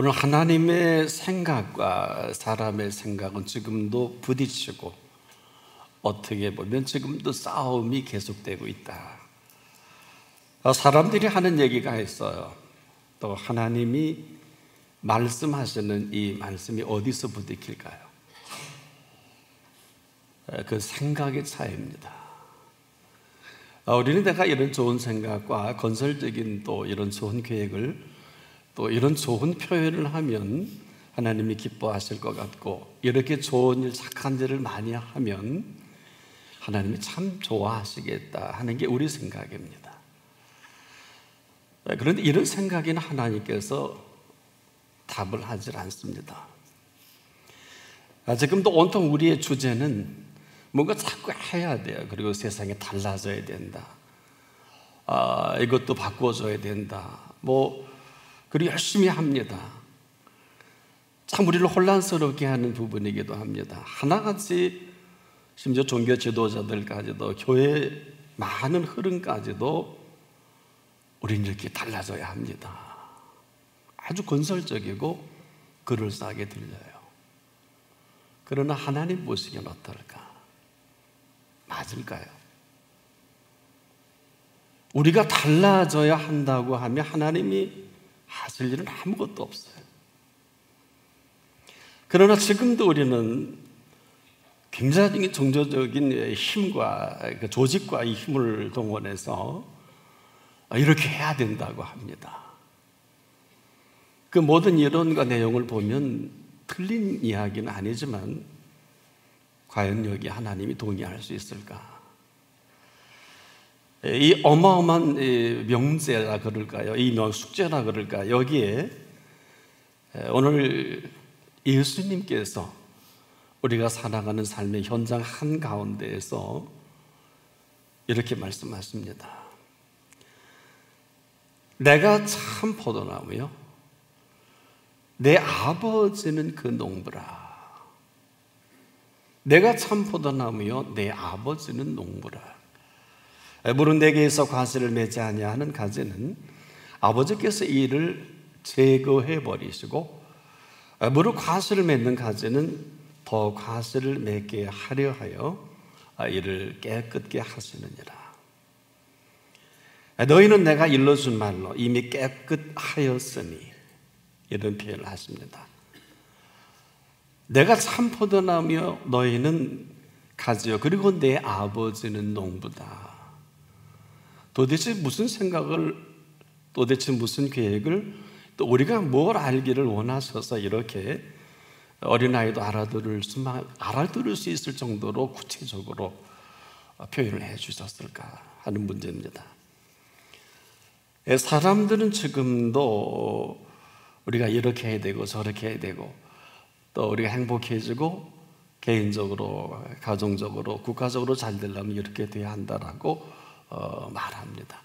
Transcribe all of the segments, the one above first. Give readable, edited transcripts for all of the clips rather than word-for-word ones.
오늘 하나님의 생각과 사람의 생각은 지금도 부딪히고 어떻게 보면 지금도 싸움이 계속되고 있다. 사람들이 하는 얘기가 있어요. 또 하나님이 말씀하시는 이 말씀이 어디서 부딪힐까요? 그 생각의 차이입니다. 우리는 내가 이런 좋은 생각과 건설적인 또 이런 좋은 계획을 또 이런 좋은 표현을 하면 하나님이 기뻐하실 것 같고, 이렇게 좋은 일, 착한 일을 많이 하면 하나님이 참 좋아하시겠다 하는 게 우리 생각입니다. 그런데 이런 생각에는 하나님께서 답을 하질 않습니다. 지금도 온통 우리의 주제는 뭔가 자꾸 해야 돼요. 그리고 세상이 달라져야 된다. 이것도 바꿔줘야 된다. 그리고 열심히 합니다. 참 우리를 혼란스럽게 하는 부분이기도 합니다. 하나같이 심지어 종교 지도자들까지도 교회 많은 흐름까지도 우리는 이렇게 달라져야 합니다. 아주 건설적이고 그럴싸하게 들려요. 그러나 하나님 보시기엔 어떨까? 맞을까요? 우리가 달라져야 한다고 하면 하나님이 하실 일은 아무것도 없어요. 그러나 지금도 우리는 굉장히 종교적인 힘과 조직과 이 힘을 동원해서 이렇게 해야 된다고 합니다. 그 모든 이론과 내용을 보면 틀린 이야기는 아니지만 과연 여기 하나님이 동의할 수 있을까? 이 어마어마한 명제라 그럴까요? 이 숙제라 그럴까요? 여기에 오늘 예수님께서 우리가 살아가는 삶의 현장 한가운데에서 이렇게 말씀하십니다. 내가 참 포도나무요, 내 아버지는 그 농부라. 내가 참 포도나무요, 내 아버지는 농부라. 물은 내게서 과실을 맺지 아니하는 가지는 아버지께서 이를 제거해 버리시고, 물을 과실을 맺는 가지는 더 과실을 맺게 하려 하여 이를 깨끗게 하시느니라. 너희는 내가 일러준 말로 이미 깨끗하였으니, 이런 표현을 하십니다. 내가 참 포도나무요, 너희는 가지요, 그리고 내 아버지는 농부다. 도대체 무슨 생각을, 도대체 무슨 계획을, 또 우리가 뭘 알기를 원하셔서 이렇게 어린아이도 알아들을 수 있을 정도로 구체적으로 표현을 해 주셨을까 하는 문제입니다. 사람들은 지금도 우리가 이렇게 해야 되고 저렇게 해야 되고, 또 우리가 행복해지고 개인적으로, 가정적으로, 국가적으로 잘 되려면 이렇게 돼야 한다라고 말합니다.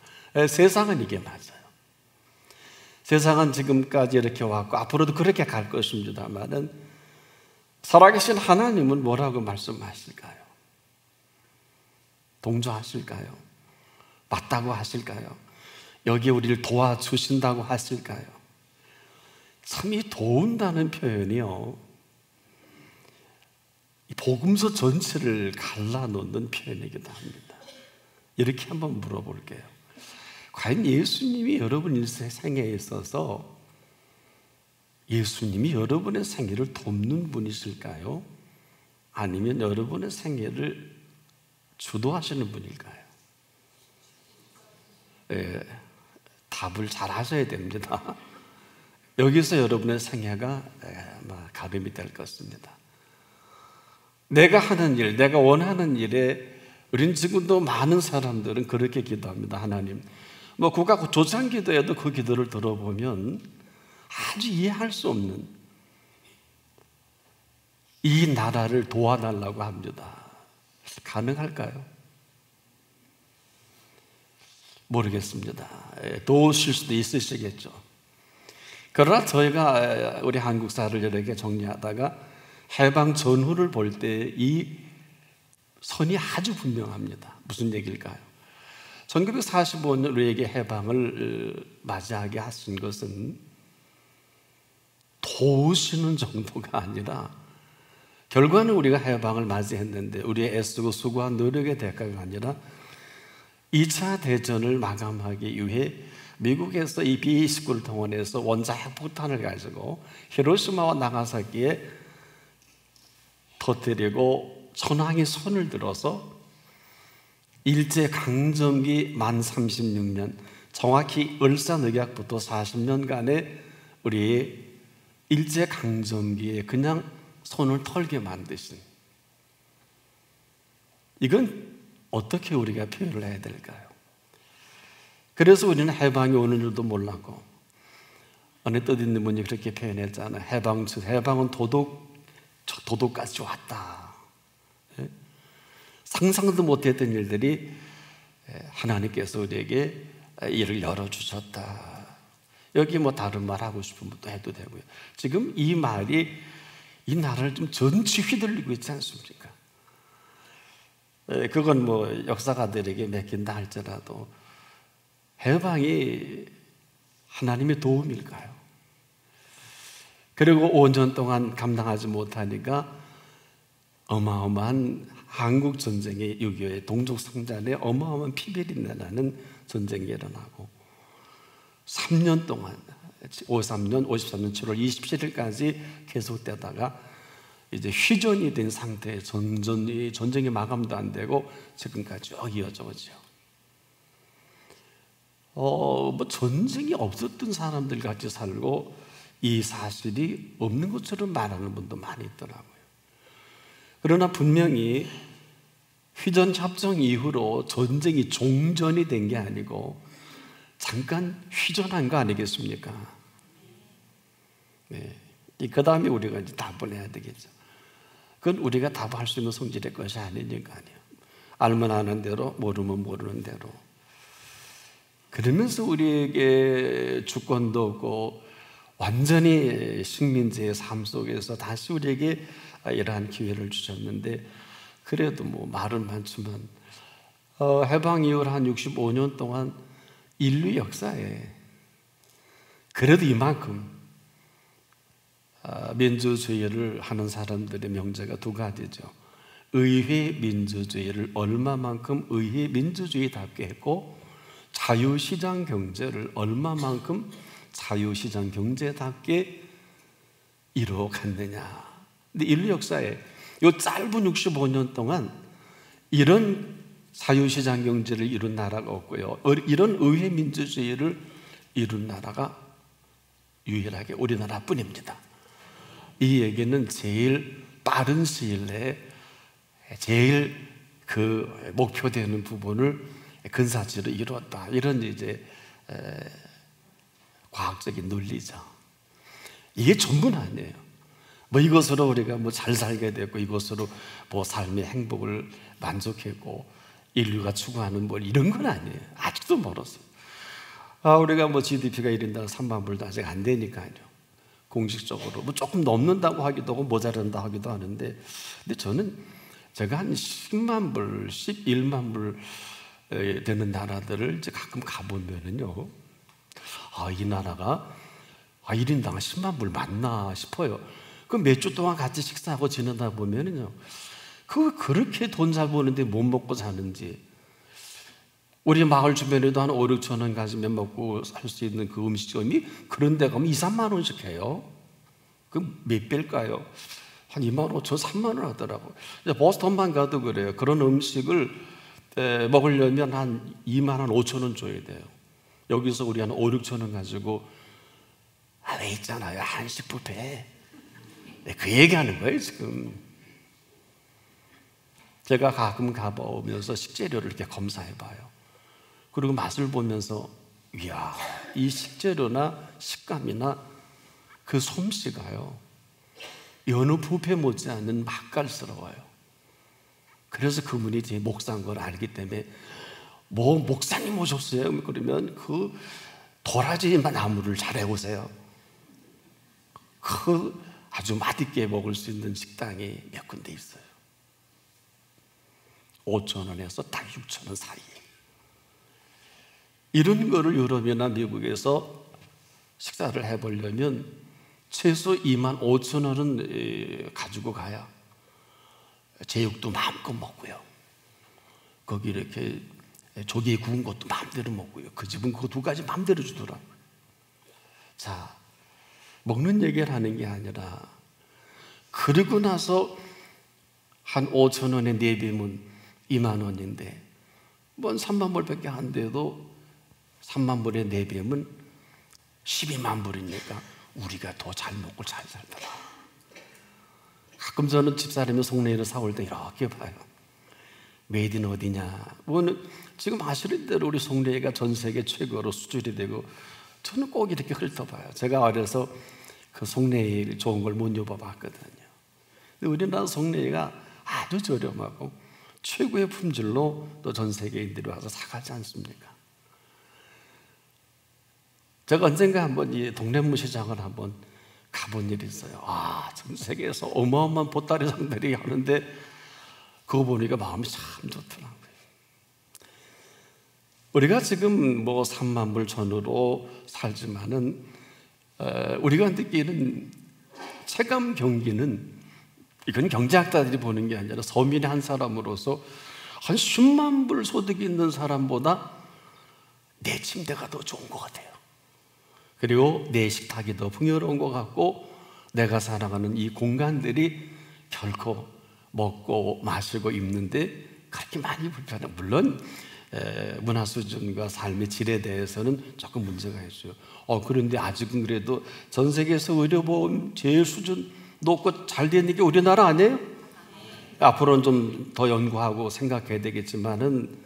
세상은 이게 맞아요. 세상은 지금까지 이렇게 왔고 앞으로도 그렇게 갈 것입니다만은, 살아계신 하나님은 뭐라고 말씀하실까요? 동조하실까요? 맞다고 하실까요? 여기에 우리를 도와주신다고 하실까요? 참 이 도운다는 표현이요, 이 복음서 전체를 갈라놓는 표현이기도 합니다. 이렇게 한번 물어볼게요. 과연 예수님이 여러분 일생에 있어서 예수님이 여러분의 생애를 돕는 분이실까요? 아니면 여러분의 생애를 주도하시는 분일까요? 답을 잘 하셔야 됩니다. 여기서 여러분의 생애가 가름이 될 것입니다. 내가 하는 일, 내가 원하는 일에 우리는 지금도 많은 사람들은 그렇게 기도합니다. 하나님, 국가 조상 기도에도 그 기도를 들어보면 아주 이해할 수 없는, 이 나라를 도와달라고 합니다. 가능할까요? 모르겠습니다. 도우실 수도 있으시겠죠. 그러나 저희가 우리 한국사를 이렇게 정리하다가 해방 전후를 볼 때 이 선이 아주 분명합니다. 무슨 얘기일까요? 1945년 우리에게 해방을 맞이하게 하신 것은 도우시는 정도가 아니라 결과는 우리가 해방을 맞이했는데 우리의 애쓰고 수고한 노력의 대가가 아니라 2차 대전을 마감하기 위해 미국에서 이 B-29를 동원해서 원자 핵폭탄을 가지고 히로시마와 나가사키에 터뜨리고 천황이 손을 들어서 일제강점기 만 36년, 정확히 을사늑약부터 40년간의 우리 일제강점기에 그냥 손을 털게 만드신, 이건 어떻게 우리가 표현을 해야 될까요? 그래서 우리는 해방이 오는 줄도 몰랐고, 어느 뜻 있는 분이 그렇게 표현했잖아요. 해방은 도둑까지 왔다. 상상도 못했던 일들이 하나님께서 우리에게 이를 열어주셨다. 여기 뭐 다른 말 하고 싶은 것도 해도 되고요. 지금 이 말이 이 나라를 좀 전치 휘둘리고 있지 않습니까? 그건 뭐 역사가들에게 맡긴다 할지라도 해방이 하나님의 도움일까요? 그리고 5년 동안 감당하지 못하니까 어마어마한 한국 전쟁의 6.25의 동족 상잔에 어마어마한 피별이 나는 전쟁이 일어나고 3년 동안 53년 7월 27일까지 계속되다가 이제 휴전이 된 상태에 전쟁이 마감도 안 되고 지금까지 쭉 이어져 오죠. 뭐 전쟁이 없었던 사람들 같이 살고 이 사실이 없는 것처럼 말하는 분도 많이 있더라고요. 그러나 분명히 휴전 협정 이후로 전쟁이 종전이 된 게 아니고 잠깐 휴전한 거 아니겠습니까? 네. 그 다음에 우리가 이제 답을 해야 되겠죠. 그건 우리가 답할 수 있는 성질의 것이 아니니까요. 알면 아는 대로, 모르면 모르는 대로. 그러면서 우리에게 주권도 없고 완전히 식민지의 삶 속에서 다시 우리에게 이러한 기회를 주셨는데, 그래도 뭐 말은 많지만 해방 이후로 한 65년 동안 인류 역사에 그래도 이만큼 민주주의를 하는 사람들의 명제가 두 가지죠. 의회 민주주의를 얼마만큼 의회 민주주의답게 했고, 자유시장 경제를 얼마만큼 자유시장 경제답게 이루어갔느냐. 근데 인류 역사에 이 짧은 65년 동안 이런 자유시장 경제를 이룬 나라가 없고요, 이런 의회 민주주의를 이룬 나라가 유일하게 우리나라뿐입니다. 이 얘기는 제일 빠른 시일 내에 제일 그 목표되는 부분을 근사치로 이루었다, 이런 이제 과학적인 논리죠. 이게 전부는 아니에요. 뭐 이것으로 우리가 뭐 잘 살게 됐고, 이것으로 뭐 삶의 행복을 만족했고, 인류가 추구하는 뭐 이런 건 아니에요. 아직도 멀었어요. 우리가 뭐 GDP가 1인당 3만 불도 아직 안 되니까요. 공식적으로 뭐 조금 넘는다고 하기도 하고 모자란다 하기도 하는데, 근데 제가 한 10만 불, 11만 불 되는 나라들을 이제 가끔 가보면은요, 이 나라가 1인당 10만 불 맞나 싶어요. 그 몇 주 동안 같이 식사하고 지내다 보면은요, 그렇게 돈 잘 버는데 못 먹고 사는지. 우리 마을 주변에도 한 5, 6천 원 가지면 먹고 살 수 있는 그 음식점이 그런 데 가면 2, 3만 원씩 해요. 그 몇 배일까요? 한 2만 5천, 3만 원 하더라고요. 보스턴만 가도 그래요. 그런 음식을 먹으려면 한 2만 한 5천 원 줘야 돼요. 여기서 우리 한 5, 6천 원 가지고 왜 있잖아요, 한식 뷔페. 그 얘기하는 거예요 지금. 제가 가끔 가보면서 식재료를 이렇게 검사해봐요. 그리고 맛을 보면서, 이야, 이 식재료나 식감이나 그 솜씨가요, 여느 뷔페 못지않은 맛깔스러워요. 그래서 그분이 제 목사인 걸 알기 때문에, 뭐 목사님 오셨어요? 그러면 그 도라지 나무를 잘 해오세요. 그 아주 맛있게 먹을 수 있는 식당이 몇 군데 있어요. 5천 원에서 딱 6천 원 사이. 이런 거를 유럽이나 미국에서 식사를 해보려면 최소 25,000원은 가지고 가야 제육도 마음껏 먹고요, 거기 이렇게 조개 구운 것도 마음대로 먹고요, 그 집은 그 두 가지 마음대로 주더라고요. 자, 먹는 얘기를 하는 게 아니라, 그리고 나서 한 5,000원에 내비면 20,000원인데 뭔 3만 불밖에 안 돼도 3만 불에 내비면 12만 불이니까 우리가 더 잘 먹고 잘 살더라. 가끔 저는 집사람이 송내를 사올 때 이렇게 봐요. 메이드는 어디냐? 지금 아시는 대로 우리 송내가 전 세계 최고로 수출이 되고, 저는 꼭 이렇게 훑어봐요. 제가 어려서 그 송내일 좋은 걸 못 입어봤거든요. 근데 우리나라 송내가 아주 저렴하고 최고의 품질로 또 전 세계인들이 와서 사가지 않습니까? 제가 언젠가 한번 이 동래문 시장을 한번 가본 일이 있어요. 전 세계에서 어마어마한 보따리상들이 하는데 그거 보니까 마음이 참 좋더라고요. 우리가 지금 뭐 3만 불 전후로 살지만은 우리가 느끼는 체감 경기는, 이건 경제학자들이 보는 게 아니라 서민의 한 사람으로서 한 10만 불 소득이 있는 사람보다 내 침대가 더 좋은 것 같아요. 그리고 내 식탁이 더 풍요로운 것 같고, 내가 살아가는 이 공간들이 결코 먹고 마시고 입는데 그렇게 많이 불편해. 물론 문화 수준과 삶의 질에 대해서는 조금 문제가 있어요. 그런데 아직은 그래도 전 세계에서 의료보험 제일 수준 높고 잘 되는 게 우리나라 아니에요? 앞으로는 좀 더 연구하고 생각해야 되겠지만은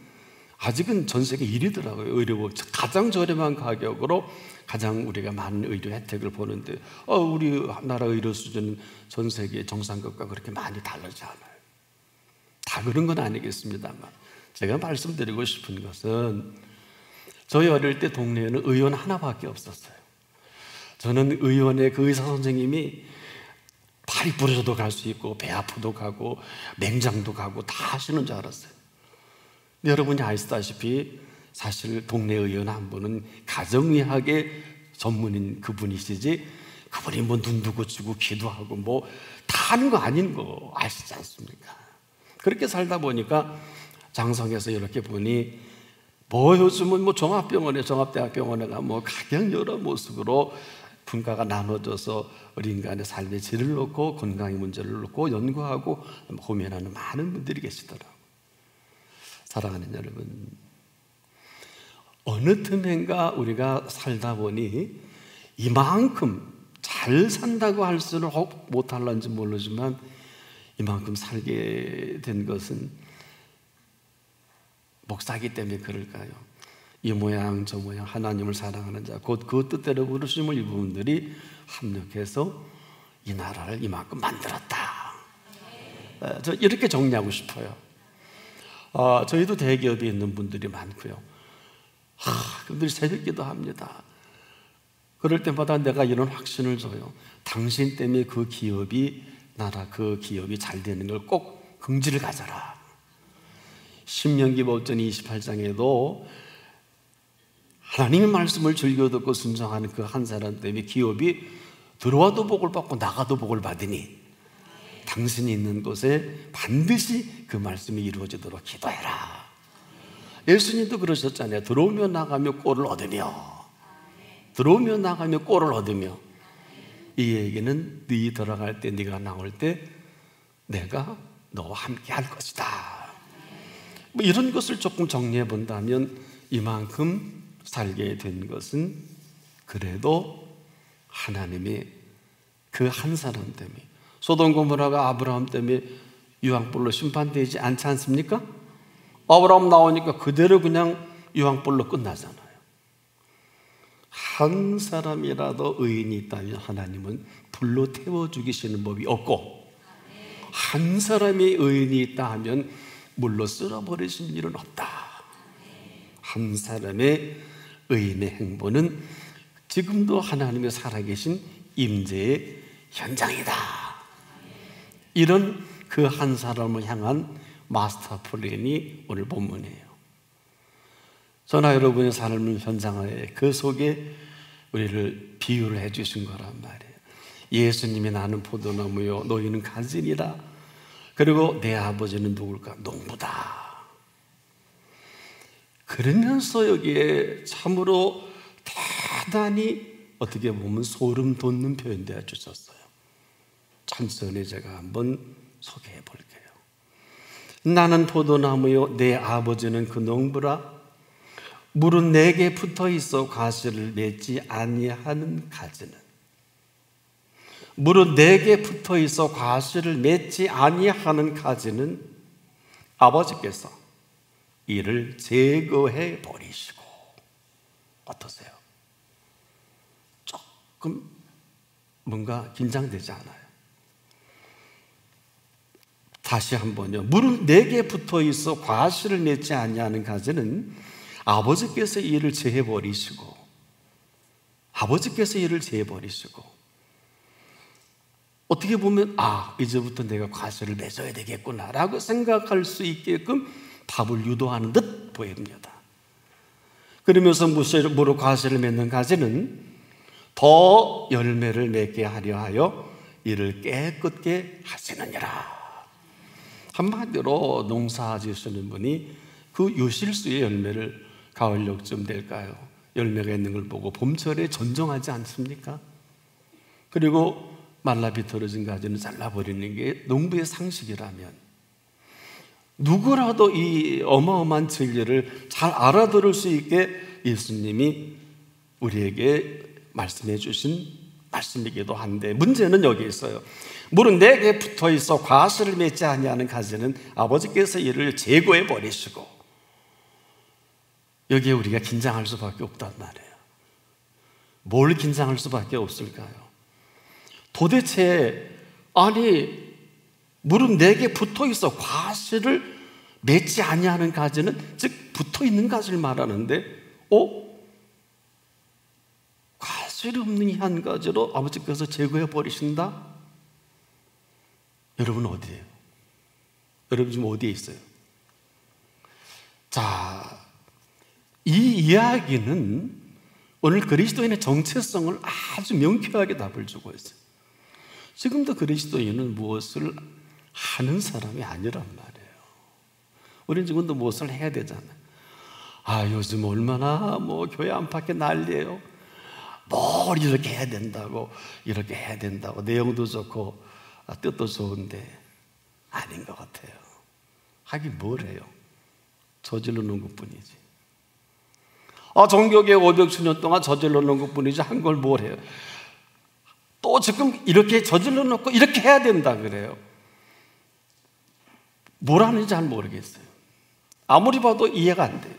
아직은 전 세계 1위더라고요. 의료보험 가장 저렴한 가격으로 가장 우리가 많은 의료 혜택을 보는데, 우리 나라 의료 수준은 전 세계 정상급과 그렇게 많이 다르지 않아요. 다 그런 건 아니겠습니다만, 제가 말씀드리고 싶은 것은, 저희 어릴 때 동네에는 의원 하나밖에 없었어요. 저는 의원의 그 의사 선생님이 팔이 부러져도 갈 수 있고 배 아프도 가고 맹장도 가고 다 하시는 줄 알았어요. 근데 여러분이 아시다시피 사실 동네 의원 한 분은 가정의학의 전문인 그분이시지, 그분이 뭐 눈도 고치고 기도하고 뭐 다 하는 거 아닌 거 아시지 않습니까? 그렇게 살다 보니까 장성에서 이렇게 보니, 뭐 요즘은 뭐 종합대학병원에 가면 뭐 각양 여러 모습으로 분과가 나눠져서 우리 인간의 삶의 질을 놓고 건강의 문제를 놓고 연구하고 고민하는 많은 분들이 계시더라고요. 사랑하는 여러분, 어느 틈엔가 우리가 살다 보니 이만큼 잘 산다고 할 수는 못할런지 모르지만 이만큼 살게 된 것은 목사기 때문에 그럴까요? 이 모양 저 모양 하나님을 사랑하는 자, 곧 그 뜻대로 부르심을 입은 분들이 합력해서 이 나라를 이만큼 만들었다. 저 이렇게 정리하고 싶어요. 저희도 대기업에 있는 분들이 많고요. 그분들이 새벽기도 합니다. 그럴 때마다 내가 이런 확신을 줘요. 당신 때문에 그 기업이, 나라 그 기업이 잘 되는 걸 꼭 긍지를 가져라. 신명기 법전 28장에도 하나님의 말씀을 즐겨 듣고 순종하는 그 한 사람 때문에 기업이 들어와도 복을 받고 나가도 복을 받으니 당신이 있는 곳에 반드시 그 말씀이 이루어지도록 기도해라. 예수님도 그러셨잖아요. 들어오며 나가며 꼴을 얻으며, 들어오며 나가며 꼴을 얻으며. 이 얘기는 네 들어갈 때, 네가 나올 때 내가 너와 함께 할 것이다. 뭐 이런 것을 조금 정리해 본다면, 이만큼 살게 된 것은 그래도 하나님이 그 한 사람 때문에, 소돔 고모라가 아브라함 때문에 유황불로 심판되지 않지 않습니까? 아브라함 나오니까 그대로 그냥 유황불로 끝나잖아요. 한 사람이라도 의인이 있다면 하나님은 불로 태워 죽이시는 법이 없고, 한 사람이 의인이 있다 하면 물로 쓸어버리신 일은 없다. 한 사람의 의인의 행보는 지금도 하나님의 살아계신 임재의 현장이다. 이런 그 한 사람을 향한 마스터 플랜이 오늘 본문이에요. 저나 여러분의 삶의 현장에 그 속에 우리를 비유를 해 주신 거란 말이에요. 예수님이 나는 포도나무요 너희는 가지니라. 그리고 내 아버지는 누굴까? 농부다. 그러면서 여기에 참으로 대단히 어떻게 보면 소름 돋는 표현되어 주셨어요. 천천히 제가 한번 소개해 볼게요. 나는 포도나무요 내 아버지는 그 농부라. 물은 내게 붙어 있어 가시를 맺지 아니하는 가지는, 물은 내게 붙어 있어 가시를 맺지 아니하는 가지는 아버지께서 이를 제거해 버리시고. 어떠세요? 조금 뭔가 긴장되지 않아요? 다시 한번요. 물은 내게 붙어 있어 과실을 맺지 아니하는 가지는 아버지께서 이를 제해버리시고, 아버지께서 이를 제해버리시고, 어떻게 보면 이제부터 내가 과실을 맺어야 되겠구나 라고 생각할 수 있게끔 답을 유도하는 듯 보입니다. 그러면서 무로 과실을 맺는 가지는 더 열매를 맺게 하려 하여 이를 깨끗게 하시느니라. 한마디로 농사 지으시는 분이 그 유실수의 열매를 가을녘쯤 될까요? 열매가 있는 걸 보고 봄철에 전정하지 않습니까? 그리고 말라 비틀어진 가지는 잘라버리는 게 농부의 상식이라면, 누구라도 이 어마어마한 진리를 잘 알아들을 수 있게 예수님이 우리에게 말씀해 주신 말씀이기도 한데, 문제는 여기 있어요. 물은 내게 붙어 있어 과실을 맺지 아니하는 가지는 아버지께서 이를 제거해 버리시고. 여기에 우리가 긴장할 수밖에 없단 말이에요. 뭘 긴장할 수밖에 없을까요? 도대체 물은 내게 붙어 있어 과실을 맺지 아니하는 가지는, 즉 붙어 있는 가지를 말하는데, 과실이 없는 이 한 가지로 아버지께서 제거해 버리신다? 여러분 어디예요? 여러분 지금 어디에 있어요? 자, 이 이야기는 오늘 그리스도인의 정체성을 아주 명쾌하게 답을 주고 있어요. 지금도 그리스도인은 무엇을 하는 사람이 아니란 말이에요. 우리는 지금도 무엇을 해야 되잖아요. 요즘 얼마나 교회 안팎에 난리예요. 뭘 이렇게 해야 된다고, 이렇게 해야 된다고, 내용도 좋고 뜻도 좋은데 아닌 것 같아요. 하긴 뭘 해요? 저질러 놓은 것뿐이지. 종교계에 500수년 동안 저질러 놓은 것뿐이지 한 걸 뭘 해요? 또 지금 이렇게 저질러 놓고 이렇게 해야 된다 그래요. 뭘 하는지 잘 모르겠어요. 아무리 봐도 이해가 안 돼요.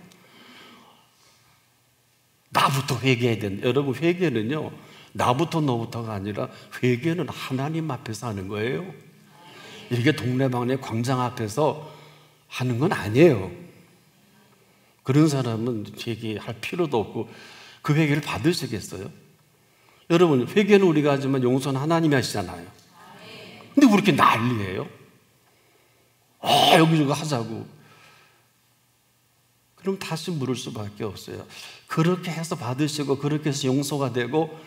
나부터 회개해야 된다. 여러분, 회개는요 나부터 너부터가 아니라 회개는 하나님 앞에서 하는 거예요. 이렇게 동네방네 광장 앞에서 하는 건 아니에요. 그런 사람은 회개할 필요도 없고 그 회개를 받으시겠어요? 여러분, 회개는 우리가 하지만 용서는 하나님이 하시잖아요. 근데 왜 이렇게 난리예요? 여기저기 하자고. 그럼 다시 물을 수밖에 없어요. 그렇게 해서 받으시고, 그렇게 해서 용서가 되고,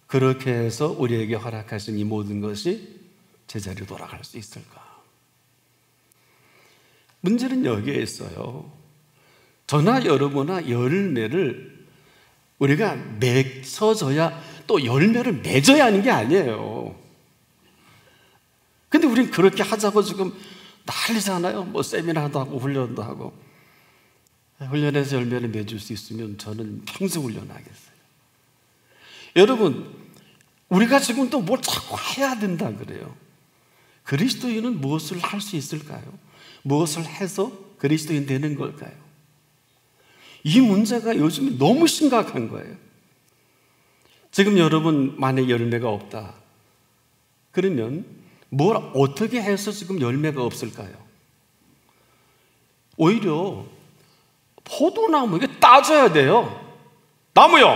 그렇게 해서 우리에게 허락하신 이 모든 것이 제자리로 돌아갈 수 있을까? 문제는 여기에 있어요. 저나 여러분나 열매를 우리가 맺어져야, 또 열매를 맺어야 하는 게 아니에요. 근데 우린 그렇게 하자고 지금 난리잖아요. 세미나도 하고 훈련도 하고. 훈련해서 열매를 맺을 수 있으면 저는 평생 훈련하겠어요. 여러분, 우리가 지금 또 뭘 자꾸 해야 된다 그래요. 그리스도인은 무엇을 할 수 있을까요? 무엇을 해서 그리스도인 되는 걸까요? 이 문제가 요즘 너무 심각한 거예요. 지금 여러분 만에 열매가 없다 그러면 뭘 어떻게 해서 지금 열매가 없을까요? 오히려 포도나무, 이게 따져야 돼요. 나무요,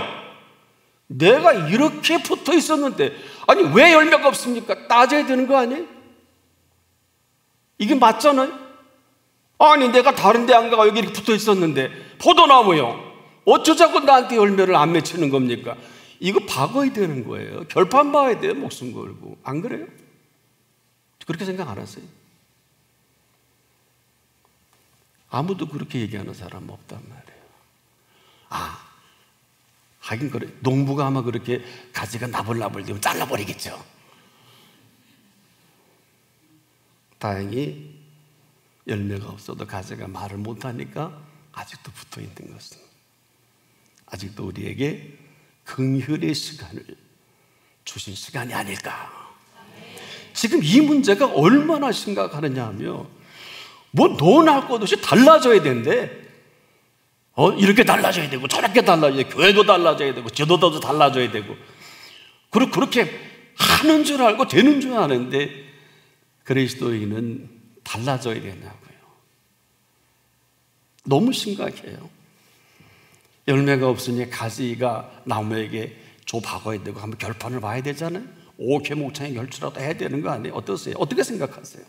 내가 이렇게 붙어 있었는데 왜 열매가 없습니까? 따져야 되는 거 아니에요? 이게 맞잖아요. 내가 다른 데 안 가고 여기 이렇게 붙어 있었는데, 포도나무요, 어쩌자고 나한테 열매를 안 맺히는 겁니까? 이거 박아야 되는 거예요. 결판 봐야 돼요. 목숨 걸고. 안 그래요? 그렇게 생각 안 하세요? 아무도 그렇게 얘기하는 사람 없단 말이에요. 하긴 그래. 농부가 아마 그렇게 가지가 나불나불 되면 잘라버리겠죠. 다행히 열매가 없어도 가지가 말을 못하니까 아직도 붙어 있는 것은, 아직도 우리에게 긍휼의 시간을 주신 시간이 아닐까. 지금 이 문제가 얼마나 심각하느냐 하면, 뭐 논할 것 없이 달라져야 되는데, 이렇게 달라져야 되고 저렇게 달라져야 되고, 교회도 달라져야 되고 제도도 달라져야 되고, 그리고 그렇게 하는 줄 알고 되는 줄 아는데 그리스도인은 달라져야 되냐고요. 너무 심각해요. 열매가 없으니 가지가 나무에게 박아야 되고 한번 결판을 봐야 되잖아요. 옥회 목창에 결주라도 해야 되는 거 아니에요? 어떠세요? 어떻게 생각하세요?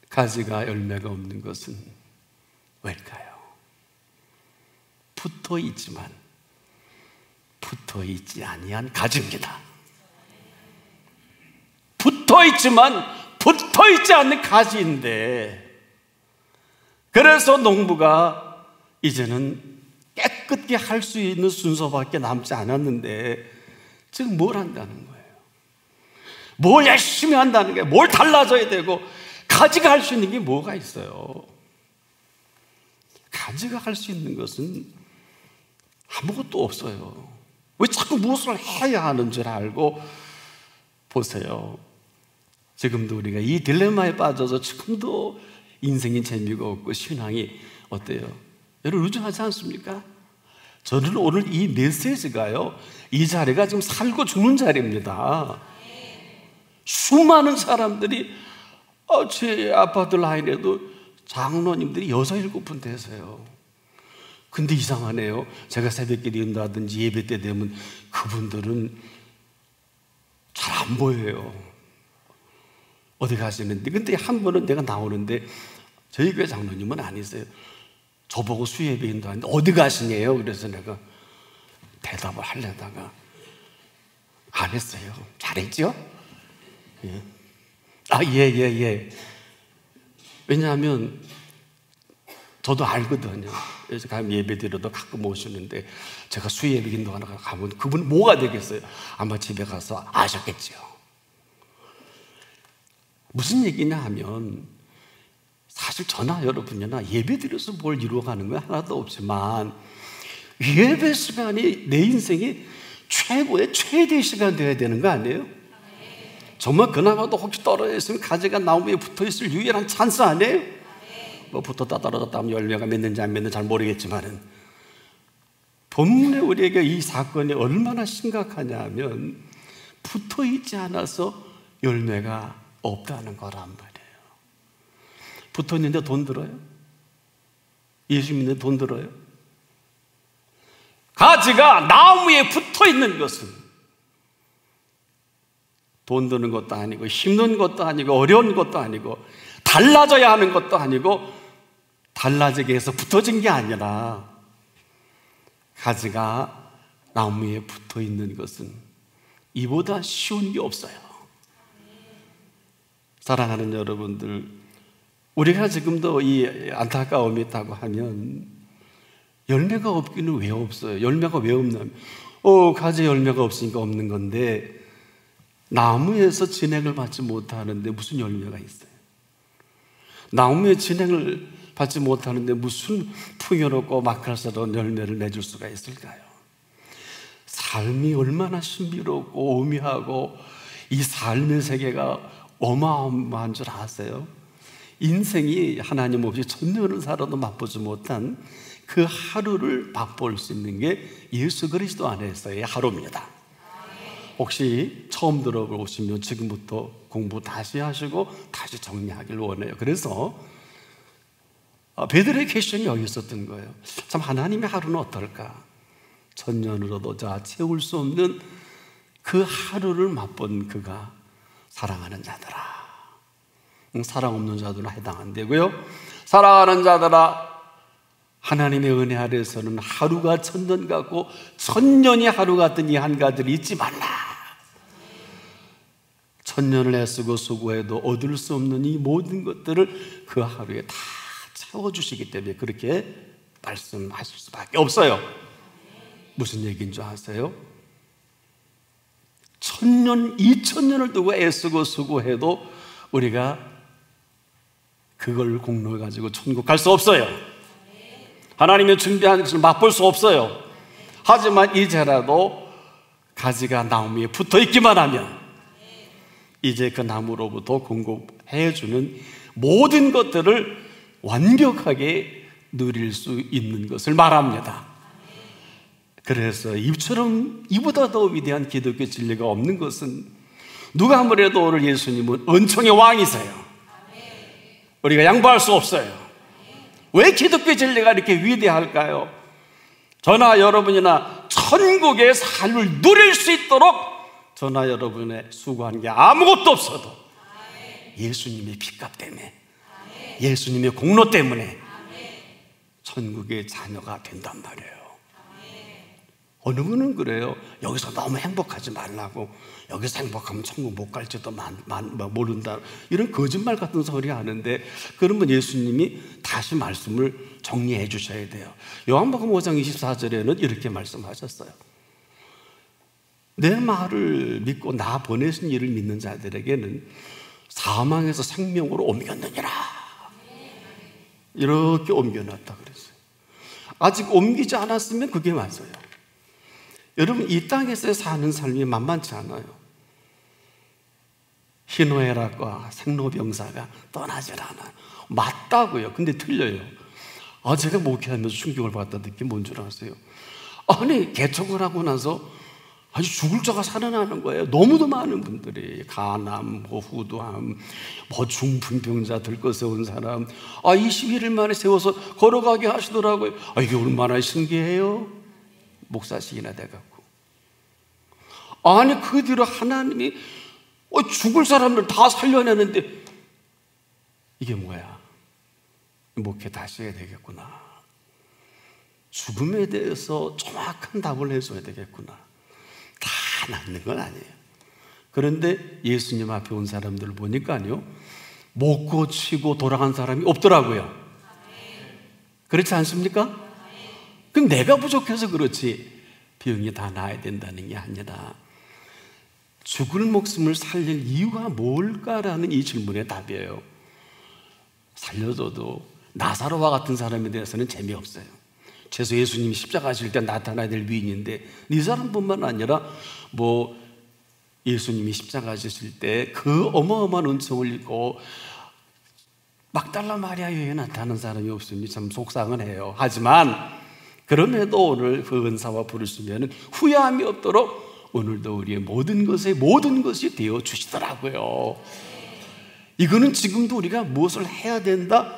가지가 열매가 없는 것은 왜일까요? 붙어 있지만 붙어 있지 아니한 가지입니다. 붙어 있지만 붙어 있지 않는 가지인데, 그래서 농부가 이제는 깨끗게 할 수 있는 순서밖에 남지 않았는데 지금 뭘 한다는 거예요? 뭘 열심히 한다는 거예요? 뭘 달라져야 되고, 가지가 할 수 있는 게 뭐가 있어요? 가지가 할 수 있는 것은 아무것도 없어요. 왜 자꾸 무엇을 해야 하는 줄 알고 보세요. 지금도 우리가 이 딜레마에 빠져서 지금도 인생이 재미가 없고 신앙이 어때요? 여러분 루즈하지 않습니까? 저는 오늘 이 메시지가요, 이 자리가 지금 살고 죽는 자리입니다. 수많은 사람들이 제 아파트 라인에도 장로님들이 6, 7분 되세요. 근데 이상하네요. 제가 새벽기도 인도하든지 예배 때 되면 그분들은 잘 안 보여요. 어디 가시는데, 근데 한 번은 내가 나오는데 저희 교회 장로님은 아니세요. 저보고 수예배 인도하는데 어디 가시냐요? 그래서 내가 대답을 하려다가 안 했어요. 잘했죠? 예. 예. 왜냐하면 저도 알거든요. 그래서 가면 예배 드려도 가끔 오시는데, 제가 수예배 인도하러 가면 그분 뭐가 되겠어요? 아마 집에 가서 아셨겠죠. 무슨 얘기냐 하면, 사실 저나 여러분이나 예배 드려서 뭘 이루어가는 건 하나도 없지만, 예배 시간이 내 인생의 최고의 최대 시간 되어야 되는 거 아니에요? 정말 그나마도 혹시 떨어져 있으면 가지가 나무에 붙어 있을 유일한 찬스 아니에요? 뭐 붙었다 떨어졌다 하면 열매가 맺는지 안 맺는지 잘 모르겠지만은, 본문에 우리에게 이 사건이 얼마나 심각하냐 하면, 붙어 있지 않아서 열매가 없다는 거란 말이에요. 붙어 있는데 돈 들어요? 예수 믿는데 돈 들어요? 가지가 나무에 붙어 있는 것은 돈 드는 것도 아니고, 힘든 것도 아니고, 어려운 것도 아니고, 달라져야 하는 것도 아니고, 달라지게 해서 붙어진 게 아니라, 가지가 나무에 붙어 있는 것은 이보다 쉬운 게 없어요. 사랑하는 여러분들, 우리가 지금도 이 안타까움이 있다고 하면, 열매가 없기는 왜 없어요? 열매가 왜 없냐면, 가지 열매가 없으니까 없는 건데, 나무에서 진행을 받지 못하는데 무슨 열매가 있어요? 나무에 진행을 받지 못하는데 무슨 풍요롭고 맛깔스러운 열매를 맺을 수가 있을까요? 삶이 얼마나 신비롭고 오묘하고, 이 삶의 세계가 어마어마한 줄 아세요? 인생이 하나님 없이 천년을 살아도 맛보지 못한 그 하루를 맛볼 수 있는 게 예수 그리스도 안에서의 하루입니다. 혹시 처음 들어보시면 지금부터 공부 다시 하시고 다시 정리하길 원해요. 그래서 베드로의 퀘션이 여기 있었던 거예요. 참, 하나님의 하루는 어떨까? 천년으로도 채울 수 없는 그 하루를 맛본 그가 사랑하는 자들아. 사랑 없는 자들은 해당 안 되고요. 사랑하는 자들아, 하나님의 은혜 아래서는 하루가 천년 같고 천년이 하루 같은 이 한 가지를 잊지 말라. 천년을 애쓰고 수고해도 얻을 수 없는 이 모든 것들을 그 하루에 다 채워주시기 때문에 그렇게 말씀하실 수밖에 없어요. 무슨 얘기인 줄 아세요? 천년, 2000년을 두고 애쓰고 수고해도 우리가 그걸 공로해가지고 천국 갈 수 없어요. 하나님의 준비한 것을 맛볼 수 없어요. 하지만 이제라도 가지가 나무 위에 붙어 있기만 하면 이제 그 나무로부터 공급해주는 모든 것들을 완벽하게 누릴 수 있는 것을 말합니다. 그래서 이보다 더 위대한 기독교 진리가 없는 것은 누가 뭐래도 오늘 예수님은 은총의 왕이세요. 우리가 양보할 수 없어요. 왜 기독교 진리가 이렇게 위대할까요? 저나 여러분이나 천국의 삶을 누릴 수 있도록 저나 여러분의 수고한 게 아무것도 없어도 예수님의 핏값 때문에, 예수님의 공로 때문에 천국의 자녀가 된단 말이에요. 어느 분은 그래요. 여기서 너무 행복하지 말라고, 여기서 행복하면 천국 못 갈지도 모른다, 이런 거짓말 같은 소리 하는데, 그러면 예수님이 다시 말씀을 정리해 주셔야 돼요. 요한복음 5장 24절에는 이렇게 말씀하셨어요. 내 말을 믿고 나 보내신 이를 믿는 자들에게는 사망에서 생명으로 옮겼느니라. 이렇게 옮겨놨다 그랬어요. 아직 옮기지 않았으면 그게 맞아요. 여러분, 이 땅에서 사는 삶이 만만치 않아요. 희노애락과 생로병사가 떠나질 않아요. 맞다고요. 근데 틀려요. 제가 목회하면서 충격을 받았던 게 뭔 줄 아세요? 아니, 개척을 하고 나서 아주 죽을 자가 살아나는 거예요. 너무도 많은 분들이 간암, 후두암, 중풍병자 들거 세운 사람 21일 만에 세워서 걸어가게 하시더라고요. 이게 얼마나 신기해요. 목사식이나 돼갖고. 아니, 그 뒤로 하나님이 죽을 사람들 다 살려내는데 이게 뭐야? 목회 다시 해야 되겠구나. 죽음에 대해서 정확한 답을 해줘야 되겠구나. 다 낫는 건 아니에요. 그런데 예수님 앞에 온 사람들을 보니까요, 못 고치고 돌아간 사람이 없더라고요. 그렇지 않습니까? 그럼 내가 부족해서 그렇지 병이 다 나아야 된다는 게 아니라 죽을 목숨을 살릴 이유가 뭘까라는 이 질문의 답이에요. 살려줘도 나사로와 같은 사람에 대해서는 재미없어요. 최소 예수님이 십자가 하실 때 나타나야 될 위인인데 이 사람뿐만 아니라 예수님이 십자가 하실 때 그 어마어마한 은총을 입고 막달라 마리아 외에 나타나는 사람이 없으니 참 속상은 해요. 하지만 그럼에도 오늘 그 은사와 부르시면 후회함이 없도록 오늘도 우리의 모든 것이 되어 주시더라고요. 이거는 지금도 우리가 무엇을 해야 된다,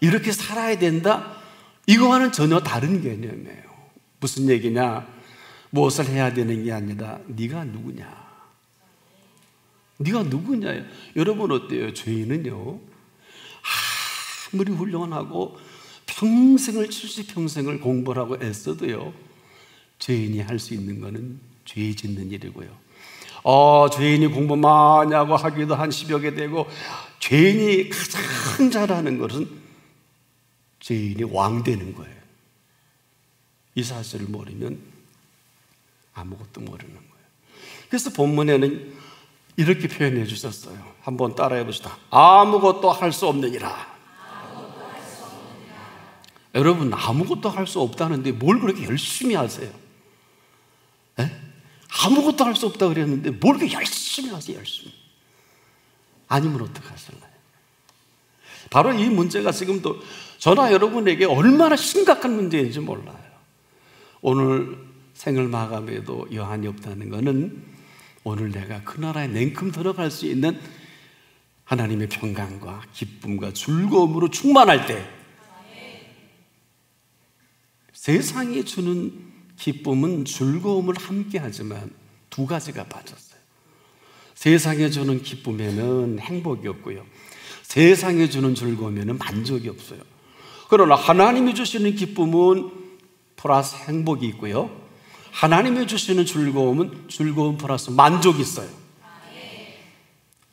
이렇게 살아야 된다, 이거와는 전혀 다른 개념이에요. 무슨 얘기냐? 무엇을 해야 되는 게 아니라 네가 누구냐? 네가 누구냐요? 여러분 어때요? 죄인은요, 아무리 훌륭하고 평생을 70평생을 공부를 하고 애써도요, 죄인이 할 수 있는 거는 죄 짓는 일이고요. 죄인이 공부 많이 하고 학위도 한 10여 개 되고 죄인이 가장 잘하는 것은 죄인이 왕 되는 거예요. 이 사실을 모르면 아무것도 모르는 거예요. 그래서 본문에는 이렇게 표현해 주셨어요. 한번 따라해 봅시다. 아무것도 할 수 없느니라. 여러분, 아무것도 할 수 없다는데 뭘 그렇게 열심히 하세요? 아무것도 할 수 없다고 그랬는데 뭘 그렇게 열심히 하세요? 열심히. 아니면 어떡하실래요? 바로 이 문제가 지금도 저나 여러분에게 얼마나 심각한 문제인지 몰라요. 오늘 생을 마감에도 여한이 없다는 것은 오늘 내가 그 나라에 냉큼 들어갈 수 있는 하나님의 평강과 기쁨과 즐거움으로 충만할 때, 세상이 주는 기쁨은 즐거움을 함께 하지만 두 가지가 빠졌어요. 세상에 주는 기쁨에는 행복이 없고요, 세상에 주는 즐거움에는 만족이 없어요. 그러나 하나님이 주시는 기쁨은 플러스 행복이 있고요, 하나님이 주시는 즐거움은 즐거움 플러스 만족이 있어요.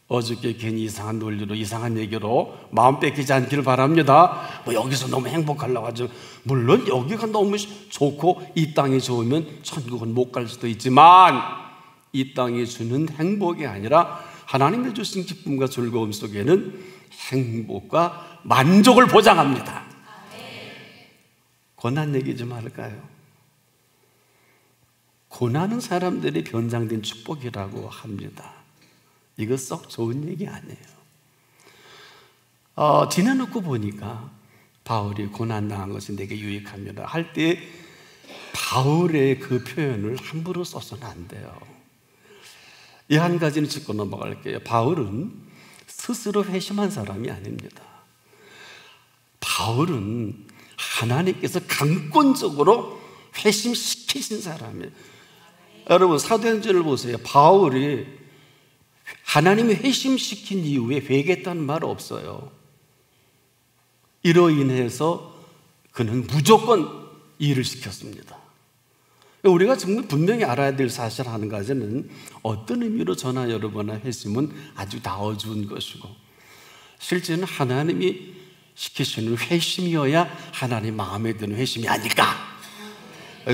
어저께 괜히 이상한 논리로 이상한 얘기로 마음 뺏기지 않기를 바랍니다. 뭐 여기서 너무 행복하려고 하죠. 물론 여기가 너무 좋고 이 땅이 좋으면 천국은 못 갈 수도 있지만, 이 땅이 주는 행복이 아니라 하나님이 주신 기쁨과 즐거움 속에는 행복과 만족을 보장합니다. 고난 얘기 좀 할까요? 고난은 사람들이 변장된 축복이라고 합니다. 이거 썩 좋은 얘기 아니에요. 지내놓고 보니까 바울이 고난당한 것이 내게 유익합니다 할 때 바울의 그 표현을 함부로 써서는 안 돼요. 이 한 가지는 짚고 넘어갈게요. 바울은 스스로 회심한 사람이 아닙니다. 바울은 하나님께서 강권적으로 회심시키신 사람이에요. 여러분 사도행전을 보세요. 바울이 하나님이 회심시킨 이후에 회개했다는 말 없어요. 이로 인해서 그는 무조건 일을 시켰습니다. 우리가 정말 분명히 알아야 될 사실 한 가지는, 어떤 의미로 저나 여러분의 회심은 아주 다 어두운 것이고, 실제는 하나님이 시키시는 회심이어야 하나님 마음에 드는 회심이 아닐까.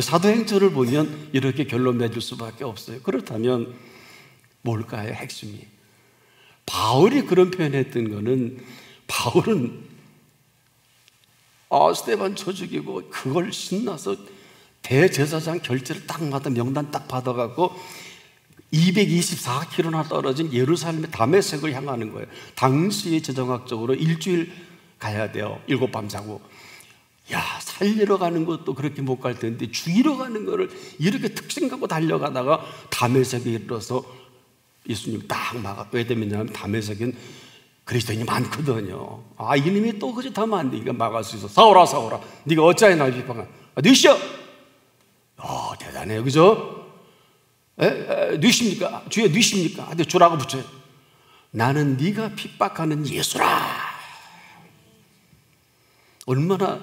사도행전을 보면 이렇게 결론 내줄 수밖에 없어요. 그렇다면 뭘까요? 핵심이 바울이 그런 표현했던 거는, 바울은 스데반 쳐 죽이고 그걸 신나서 대제사장 결제를 딱 받아 명단 딱 받아갖고 224km나 떨어진 예루살렘의 다메섹을 향하는 거예요. 당시에 제정학적으로 일주일 가야 돼요. 7밤 자고. 야, 살리러 가는 것도 그렇게 못 갈 텐데 죽이러 가는 거를 이렇게 특징 갖고 달려가다가 다메섹에 이르러서 예수님 딱 막아. 왜 때문이냐면 다메섹은 그리스도인이 많거든요. 이놈이 또 그지 하면 안 돼. 이거 막을 수 있어. 사오라 사오라, 네가 어찌하여 날 비방하? 뉘시오. 대단해요, 그죠? 뉘십니까? 주여 뉘십니까? 근데 주라고 붙여요. 나는 네가 핍박하는 예수라. 얼마나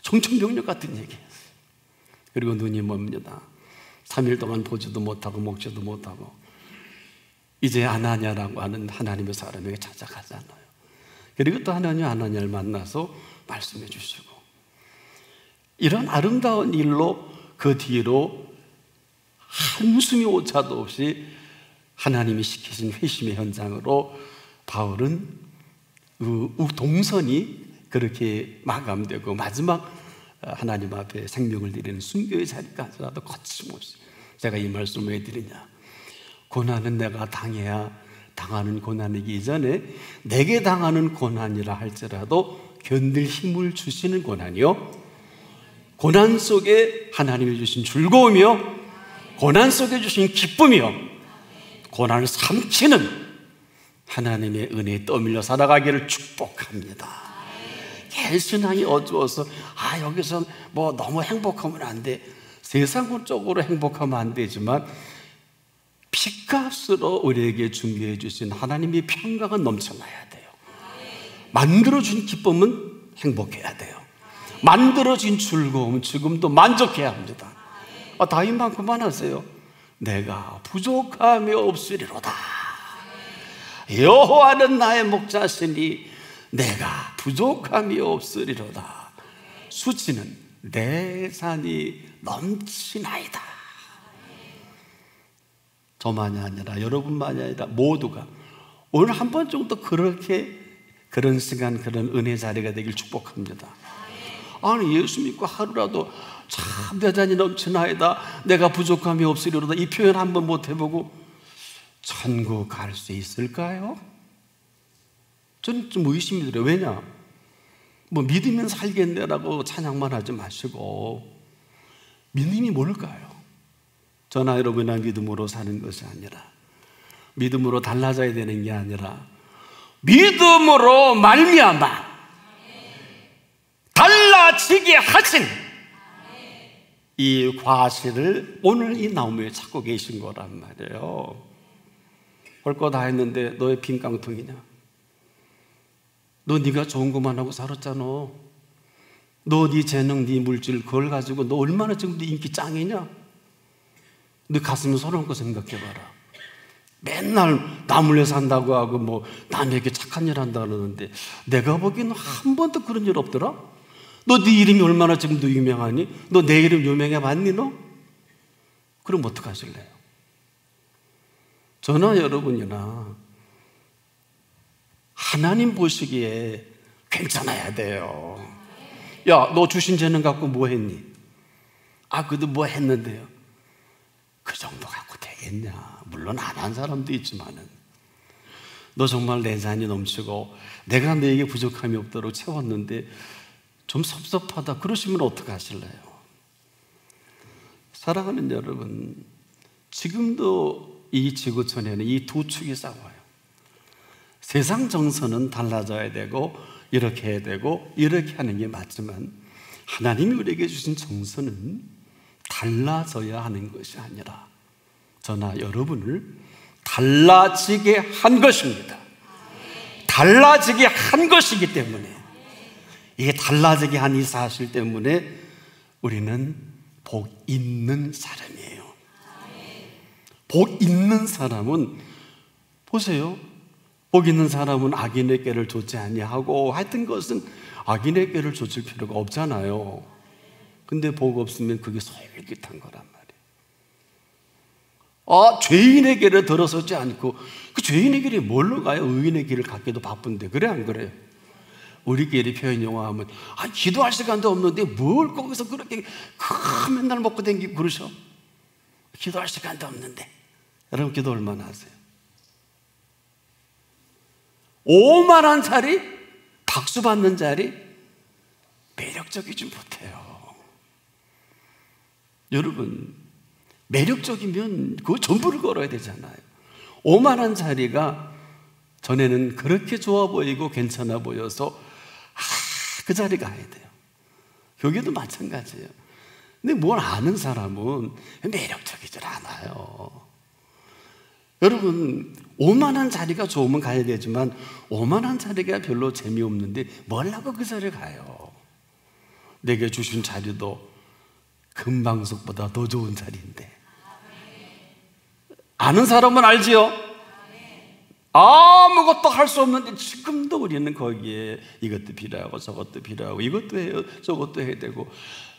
청천벽력 같은 얘기예요. 그리고 눈이 멉니다. 3일 동안 보지도 못하고 먹지도 못하고 이제 아나니아라고 하는 하나님의 사람에게 찾아가잖아요. 그리고 또 아나니아를 만나서 말씀해 주시고, 이런 아름다운 일로 그 뒤로 한숨이 오차도 없이 하나님이 시키신 회심의 현장으로 바울은 동선이 그렇게 마감되고 마지막 하나님 앞에 생명을 드리는 순교의 자리까지라도 거침없이. 제가 이 말씀을 왜 드리냐, 고난은 내가 당해야 당하는 고난이기 이전에 내게 당하는 고난이라 할지라도 견딜 힘을 주시는 고난이요, 고난 속에 하나님이 주신 즐거움이요, 고난 속에 주신 기쁨이요, 고난을 삼키는 하나님의 은혜에 떠밀려 살아가기를 축복합니다. 개신앙이 어두워서 여기서 뭐 너무 행복하면 안 돼, 세상적으로 행복하면 안 되지만 핏값으로 우리에게 준비해 주신 하나님의 평강은 넘쳐나야 돼요. 만들어준 기쁨은 행복해야 돼요. 만들어진 즐거움은 지금도 만족해야 합니다. 다윗만큼만 하세요. 내가 부족함이 없으리로다. 여호와는 나의 목자시니 내가 부족함이 없으리로다. 수치는 내 산이 넘치나이다. 저만이 아니라 여러분만이 아니라 모두가 오늘 한 번 정도 그런 시간, 그런 은혜 자리가 되길 축복합니다. 예수 믿고 하루라도 참 내 잔이 넘치나이다, 내가 부족함이 없으리로다, 이 표현 한번 못 해보고 천국 갈 수 있을까요? 저는 좀 의심이 들어요. 왜냐? 믿으면 살겠네라고 찬양만 하지 마시고, 믿음이 뭘까요? 저나 여러분이나 믿음으로 사는 것이 아니라, 믿음으로 달라져야 되는 게 아니라 믿음으로 말미암아 달라지게 하신 이 과실을 오늘 이 나무에 찾고 계신 거란 말이에요. 볼 거 다 했는데 너의 빈 깡통이냐? 너 네가 좋은 것만 하고 살았잖아. 너 네 재능, 네 물질 그걸 가지고 너 얼마나 지금 네 인기 짱이냐? 너 가슴에 손 얹고 생각해봐라. 맨날 나 물려 산다고 하고 뭐 남에게 착한 일 한다 그러는데 내가 보기에는 한 번도 그런 일 없더라. 너 네 이름이 얼마나 지금 너 유명하니? 너 내 이름 유명해 봤니 너? 그럼 어떡하실래요? 저나 여러분이나 하나님 보시기에 괜찮아야 돼요. 야, 너 주신 재능 갖고 뭐 했니? 아, 그래도 뭐 했는데요. 그 정도 갖고 되겠냐? 물론 안 한 사람도 있지만은 너 정말 내 잔이 넘치고 내가 너에게 부족함이 없도록 채웠는데 좀 섭섭하다 그러시면 어떡하실래요? 사랑하는 여러분, 지금도 이 지구촌에는 이 두 축이 싸워요. 세상 정서는 달라져야 되고 이렇게 해야 되고 이렇게 하는 게 맞지만 하나님이 우리에게 주신 정서는 달라져야 하는 것이 아니라 저나 여러분을 달라지게 한 것입니다. 달라지게 한 것이기 때문에 이게 달라지게 한 이 사실 때문에 우리는 복 있는 사람이에요. 복 있는 사람은 보세요. 복 있는 사람은 악인의 꾀를 좇지 아니하고 하여튼 것은 악인의 꾀를 좇을 필요가 없잖아요. 근데 복 없으면 그게 솔깃한 거란 말이에요. 죄인의 길을 들어서지 않고 그 죄인의 길이 뭘로 가요? 의인의 길을 갖기도 바쁜데 그래 안 그래요? 우리끼리 표현 용어하면 기도할 시간도 없는데 뭘 거기서 그렇게 맨날 먹고 댕기고 그러셔? 기도할 시간도 없는데. 여러분 기도 얼마나 하세요? 오만한 자리, 박수 받는 자리 매력적이지 못해요. 여러분 매력적이면 그 전부를 걸어야 되잖아요. 오만한 자리가 전에는 그렇게 좋아 보이고 괜찮아 보여서 그 자리 가야 돼요. 교회도 마찬가지예요. 근데 뭘 아는 사람은 매력적이질 않아요. 여러분 오만한 자리가 좋으면 가야 되지만 오만한 자리가 별로 재미없는데 뭘 하고 그 자리에 가요? 내게 주신 자리도 금방석보다 더 좋은 자리인데 아는 사람은 알지요? 아무것도 할 수 없는데 지금도 우리는 거기에 이것도 필요하고 저것도 필요하고 이것도 해요 저것도 해야 되고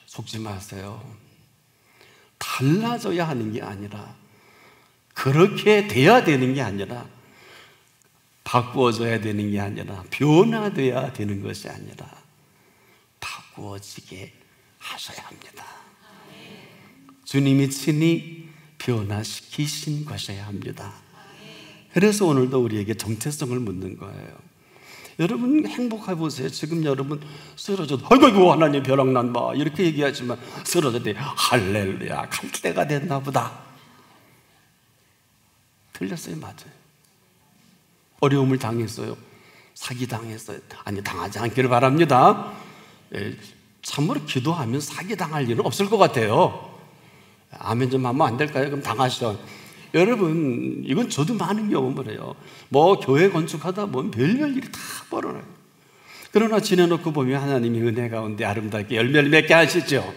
속지 마세요. 달라져야 하는 게 아니라 그렇게 돼야 되는 게 아니라 바꾸어져야 되는 게 아니라 변화돼야 되는 것이 아니라 바꾸어지게 하셔야 합니다. 주님이 친히 변화시키신 것이어야 합니다. 그래서 오늘도 우리에게 정체성을 묻는 거예요. 여러분 행복해 보세요. 지금 여러분 쓰러져도 아이고 하나님 벼락난 봐 이렇게 얘기하지만 쓰러질 때 할렐루야 갈 때가 됐나 보다. 틀렸어요? 맞아요. 어려움을 당했어요. 사기당했어요. 아니 당하지 않기를 바랍니다. 참으로 기도하면 사기당할 일은 없을 것 같아요. 아멘 좀 하면 안 될까요? 그럼 당하시죠. 여러분 이건 저도 많은 경험을 해요. 뭐 교회 건축하다 보면 별별 일이 다 벌어져요. 그러나 지내놓고 보면 하나님이 은혜 가운데 아름답게 열매를 맺게 하시죠.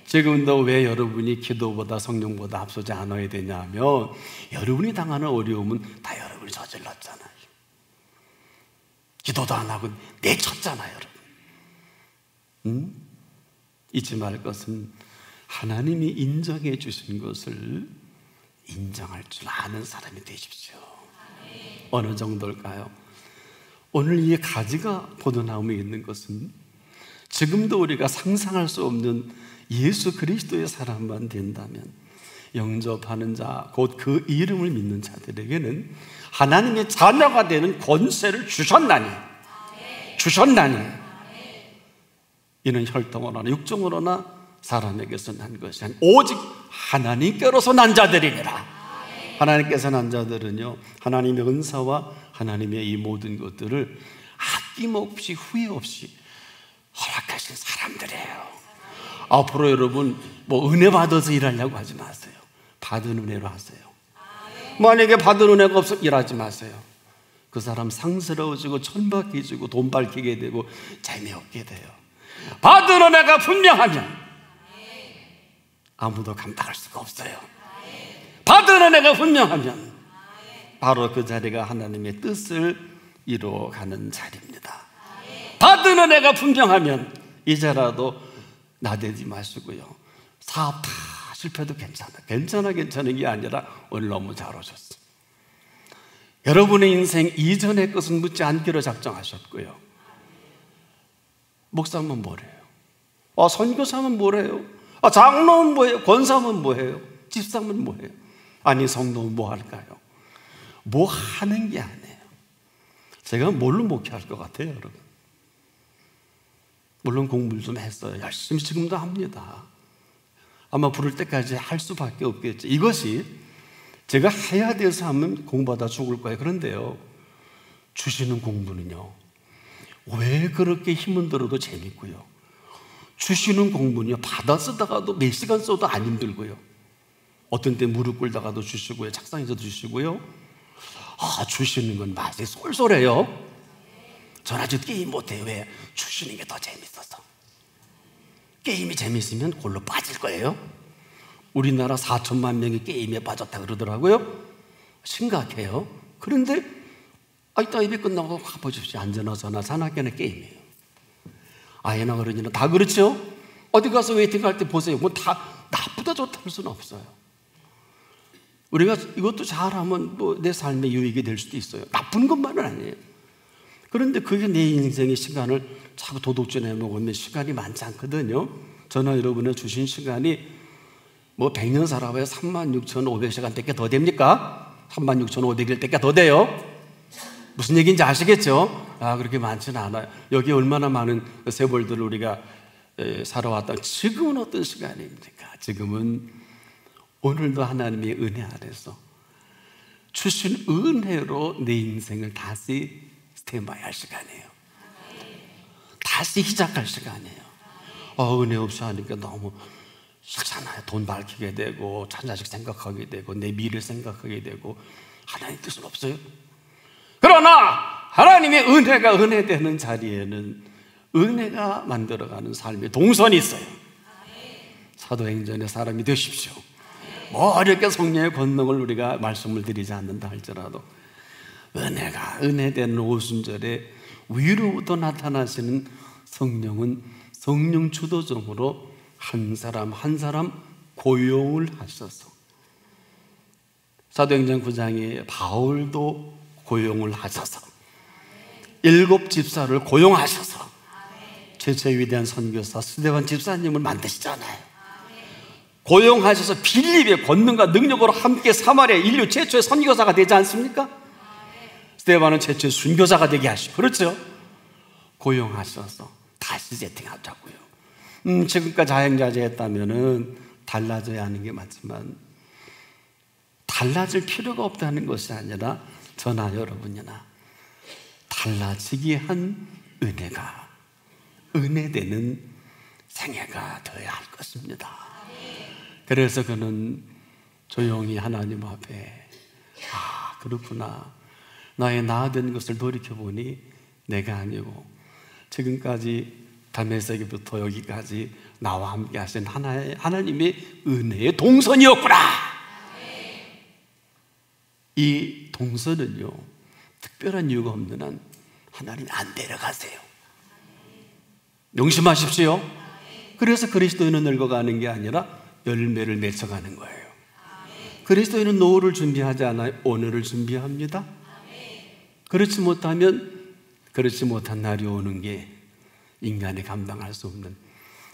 지금도 왜 여러분이 기도보다 성령보다 앞서지 않아야 되냐면 여러분이 당하는 어려움은 다 여러분이 저질렀잖아요. 기도도 안 하고 내쳤잖아요. 여러분 잊지 말 것은 하나님이 인정해 주신 것을 인정할 줄 아는 사람이 되십시오. 어느 정도일까요? 오늘 이 가지가 포도나무에 있는 것은 지금도 우리가 상상할 수 없는 예수 그리스도의 사람만 된다면 영접하는 자, 곧 그 이름을 믿는 자들에게는 하나님의 자녀가 되는 권세를 주셨나니 이는 혈통으로나 육정으로나 사람에게서 난 것이 아니 오직 하나님께로서 난 자들이니라. 하나님께서 난 자들은요 하나님의 은사와 하나님의 이 모든 것들을 아낌없이 후회 없이 허락하신 사람들이에요. 앞으로 여러분 뭐 은혜 받아서 일하려고 하지 마세요. 받은 은혜로 하세요. 만약에 받은 은혜가 없어 일하지 마세요. 그 사람 상스러워지고 천박해지고 돈 밝히게 되고 재미없게 돼요. 받은 은혜가 분명하면 아무도 감당할 수가 없어요. 받은 은혜가 분명하면 바로 그 자리가 하나님의 뜻을 이루어가는 자리입니다. 받은 은혜가 분명하면 이제라도 나대지 마시고요, 사업 다 실패도 괜찮은 게 아니라 오늘 너무 잘 오셨어. 여러분의 인생 이전의 것은 묻지 않기로 작정하셨고요. 목사면 뭐래요? 선교사면 뭐래요? 장로는 뭐예요? 권사면 뭐예요? 집사면 뭐예요? 아니, 성도는 뭐 할까요? 뭐 하는 게 아니에요. 제가 뭘로 목회할 것 같아요, 여러분? 물론 공부를 좀 했어요. 열심히 지금도 합니다. 아마 부를 때까지 할 수밖에 없겠죠. 이것이 제가 해야 돼서 하면 공부하다 죽을 거예요. 그런데요, 주시는 공부는요, 왜 그렇게 힘은 들어도 재밌고요, 주시는 공부는요, 받아 쓰다가도 몇 시간 써도 안 힘들고요, 어떤 때 무릎 꿇다가도 주시고요, 책상에서도 주시고요, 주시는 건 맛이 쏠쏠해요. 전 아직 게임 못해요. 왜? 주시는 게 더 재밌어서. 게임이 재밌으면 골로 빠질 거예요. 우리나라 4천만 명이 게임에 빠졌다 그러더라고요. 심각해요. 그런데 이따 예배 끝나고 가보십시오. 안전하거나 산악회는 게임이에요. 아이나 어른이나 다 그렇죠. 어디 가서 웨이팅 할 때 보세요. 뭐 다 나쁘다 좋다 할 수는 없어요. 우리가 이것도 잘하면 뭐 내 삶의 유익이 될 수도 있어요. 나쁜 것만은 아니에요. 그런데 그게 내 인생의 시간을 자꾸 도둑질해 먹으면 시간이 많지 않거든요. 저는 여러분의 주신 시간이 뭐 100년 살아봐야 36,500시간밖에 더 됩니까? 36,500일밖에 더 돼요. 무슨 얘기인지 아시겠죠? 그렇게 많지는 않아요. 여기 얼마나 많은 세월들을 우리가 살아왔다. 지금은 어떤 시간입니까? 지금은 오늘도 하나님의 은혜 아래서 주신 은혜로 내 인생을 다시 스탠바이 할 시간이에요. 다시 시작할 시간이에요. 은혜 없이 하니까 너무 싫잖아요. 돈 밝히게 되고 자식 생각하게 되고 내 미래를 생각하게 되고 하나님 뜻은 없어요. 그러나 하나님의 은혜가 은혜되는 자리에는 은혜가 만들어가는 삶의 동선이 있어요. 사도행전의 사람이 되십시오. 뭐 어렵게 성령의 권능을 우리가 말씀을 드리지 않는다 할지라도 은혜가 은혜되는 오순절에 위로부터 나타나시는 성령은 성령 주도적으로 한 사람 한 사람 고용을 하셔서, 사도행전 9장에 바울도 고용을 하셔서 7 집사를 고용하셔서 최초의 위대한 선교사 스데반 집사님을 만드시잖아요. 고용하셔서 빌립의 권능과 능력으로 함께 사마리아 인류 최초의 선교사가 되지 않습니까? 스데반은 최초의 순교자가 되게 하시고, 그렇죠? 고용하셔서 다시 세팅하자고요. 지금까지 자행자재했다면은 달라져야 하는 게 맞지만 달라질 필요가 없다는 것이 아니라 저나 여러분이나 달라지게 한 은혜가 은혜되는 생애가 되어야 할 것입니다. 그래서 그는 조용히 하나님 앞에 그렇구나, 나의 나아된 것을 돌이켜보니 내가 아니고 지금까지 다메섹에부터 여기까지 나와 함께 하신 하나님의 은혜의 동선이었구나. 이 동선은요, 특별한 이유가 없는 한 하나님이 안 데려가세요. 명심하십시오. 그래서 그리스도인은 늙어가는 게 아니라 열매를 맺어가는 거예요. 그리스도인은 노후를 준비하지 않아요. 오늘을 준비합니다. 그렇지 못한 날이 오는 게 인간이 감당할 수 없는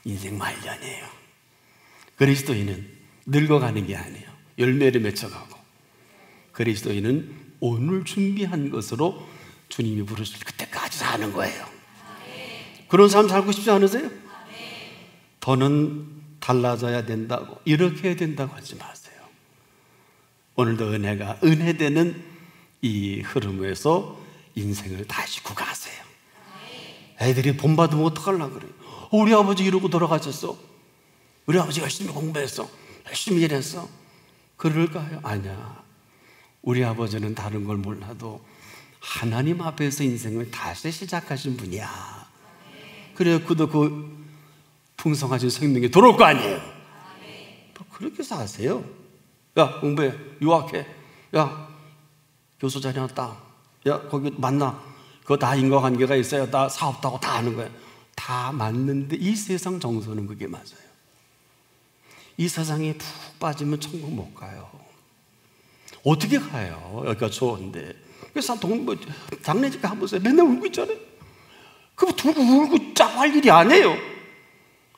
인생 말년이에요. 그리스도인은 늙어가는 게 아니에요. 열매를 맺어가고, 그리스도인은 오늘 준비한 것으로 주님이 부르실 그때까지 사는 거예요. 그런 삶 살고 싶지 않으세요? 더는 달라져야 된다고, 이렇게 해야 된다고 하지 마세요. 오늘도 은혜가 은혜되는 이 흐름에서 인생을 다시 구가하세요. 애들이 본받으면 어떡하려고 그래요? 우리 아버지 이러고 돌아가셨어. 우리 아버지 열심히 공부했어. 열심히 일했어. 그럴까요? 아니야. 우리 아버지는 다른 걸 몰라도 하나님 앞에서 인생을 다시 시작하신 분이야. 그래야 그도 그 풍성하신 생명이 들어올 거 아니에요. 그렇게 사세요. 야, 공부해, 유학해, 야, 교수 자리 하나 따, 야, 거기 만나, 그거 다 인과관계가 있어야 다 사업도 하고 다 하는 거예요. 다 맞는데 이 세상 정서는 그게 맞아요. 이 세상에 푹 빠지면 천국 못 가요. 어떻게 가요? 여기가 좋은데. 그래서 장례식 가보세요. 맨날 울고 있잖아요. 그거 두고 울고 짜고 할 일이 아니에요.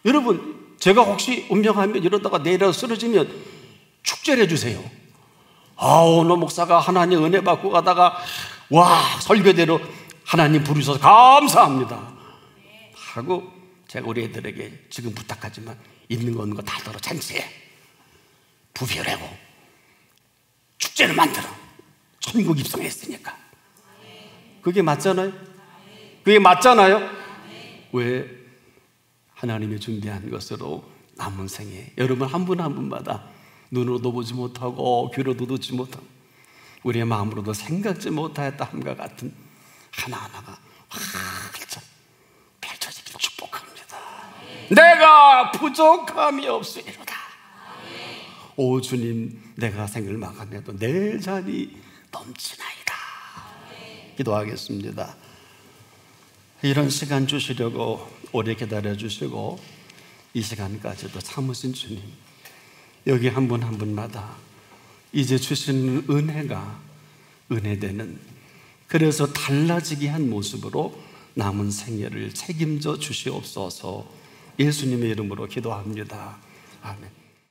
여러분, 제가 혹시 운명하면 이러다가 내일이라도 쓰러지면 축제를 해주세요. 오늘 목사가 하나님 은혜 받고 가다가 와, 설교대로 하나님 부르셔서 감사합니다 하고, 제가 우리 애들에게 지금 부탁하지만 있는 거 없는 거 다 들어 잔치해, 부별하고 축제를 만들어. 천국 입성했으니까. 그게 맞잖아요. 그게 맞잖아요. 왜? 하나님이 준비한 것으로 남은 생에 여러분 한 분 한 분마다 눈으로도 보지 못하고 귀로도 듣지 못하고 우리의 마음으로도 생각지 못하였다함과 같은 하나하나가 활짝 펼쳐지기를 축복합니다. 내가 부족함이 없으리로다. 오 주님, 내가 생을 마감해도 내 잔이 넘치나이다. 기도하겠습니다. 이런 시간 주시려고 오래 기다려 주시고 이 시간까지도 참으신 주님, 여기 한 분 한 분마다 이제 주시는 은혜가 은혜되는, 그래서 달라지게 한 모습으로 남은 생애를 책임져 주시옵소서. 예수님의 이름으로 기도합니다. 아멘.